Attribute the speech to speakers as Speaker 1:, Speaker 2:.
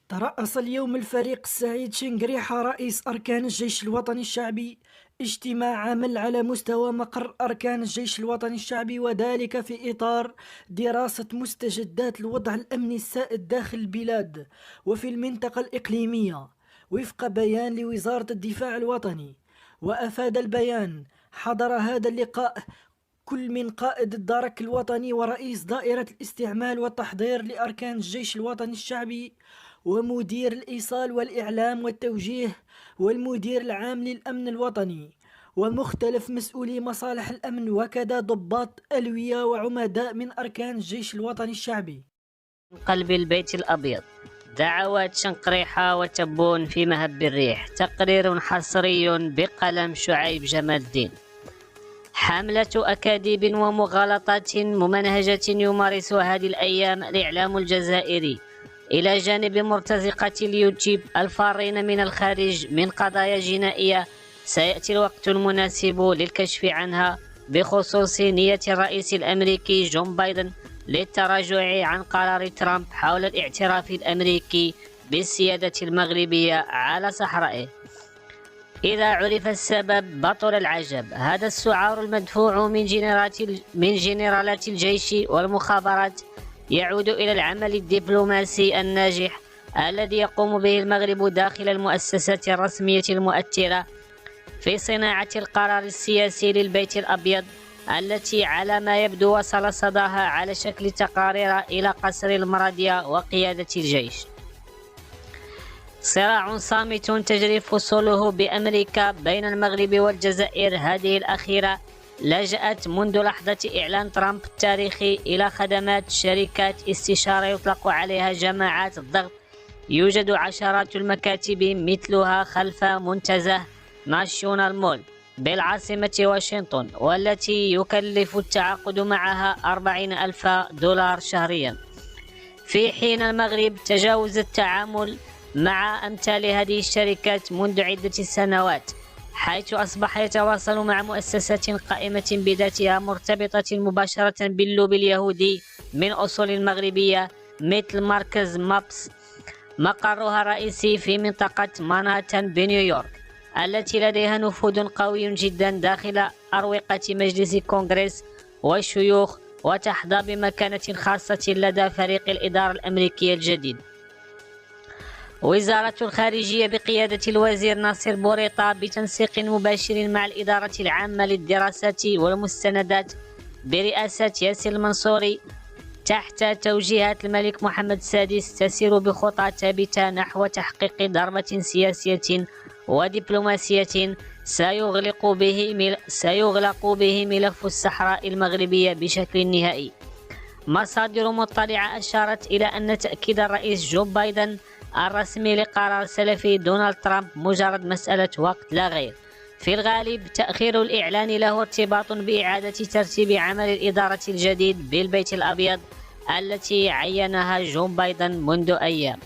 Speaker 1: ترأس اليوم الفريق سعيد شنقريحة رئيس أركان الجيش الوطني الشعبي اجتماع عمل على مستوى مقر أركان الجيش الوطني الشعبي، وذلك في إطار دراسة مستجدات الوضع الأمني السائد داخل البلاد وفي المنطقة الإقليمية وفق بيان لوزارة الدفاع الوطني. وأفاد البيان حضر هذا اللقاء كل من قائد الدرك الوطني ورئيس دائرة الاستعمال والتحضير لأركان الجيش الوطني الشعبي ومدير الإيصال والإعلام والتوجيه والمدير العام للأمن الوطني ومختلف مسؤولي مصالح الأمن، وكذا ضباط ألوية وعمداء من أركان الجيش الوطني الشعبي.
Speaker 2: من قلب البيت الأبيض، دعوات شنقريحة وتبون في مهب الريح. تقرير حصري بقلم شعيب جمال الدين. حملة أكاذيب ومغالطات ممنهجة يمارسها هذه الأيام الإعلام الجزائري إلى جانب مرتزقة اليوتيوب الفارين من الخارج من قضايا جنائية سيأتي الوقت المناسب للكشف عنها، بخصوص نية الرئيس الأمريكي جون بايدن للتراجع عن قرار ترامب حول الاعتراف الأمريكي بالسيادة المغربية على صحرائه. إذا عرف السبب بطل العجب. هذا السعار المدفوع من جنرالات الجيش والمخابرات يعود إلى العمل الدبلوماسي الناجح الذي يقوم به المغرب داخل المؤسسات الرسمية المؤثرة في صناعة القرار السياسي للبيت الأبيض، التي على ما يبدو وصل صداها على شكل تقارير إلى قصر المرضية وقيادة الجيش. صراع صامت تجري فصوله بأمريكا بين المغرب والجزائر هذه الأخيرة لجأت منذ لحظة إعلان ترامب التاريخي إلى خدمات شركات استشارة يطلق عليها جماعات الضغط. يوجد عشرات المكاتب مثلها خلف منتزه ناشيونال مول بالعاصمة واشنطن، والتي يكلف التعاقد معها 40,000 دولار شهريا، في حين المغرب تجاوز التعامل مع أمثال هذه الشركات منذ عدة سنوات، حيث أصبح يتواصل مع مؤسسات قائمة بذاتها مرتبطة مباشرة باللوبي اليهودي من أصول مغربية، مثل مركز مابس مقرها الرئيسي في منطقة مانهاتن بنيويورك، التي لديها نفوذ قوي جدا داخل أروقة مجلس الكونغرس والشيوخ، وتحظى بمكانة خاصة لدى فريق الإدارة الأمريكي الجديد. وزارة الخارجية بقيادة الوزير ناصر بوريطة بتنسيق مباشر مع الإدارة العامة للدراسات والمستندات برئاسة ياسر المنصوري تحت توجيهات الملك محمد السادس تسير بخطى ثابتة نحو تحقيق ضربة سياسية ودبلوماسية سيغلق به ملف الصحراء المغربية بشكل نهائي. مصادر مطلعة أشارت إلى أن تأكيد الرئيس جو بايدن الرسمي لقرار سلفي دونالد ترامب مجرد مسألة وقت لا غير. في الغالب تأخير الإعلان له ارتباط بإعادة ترتيب عمل الإدارة الجديد بالبيت الأبيض التي عينها جو بايدن منذ أيام.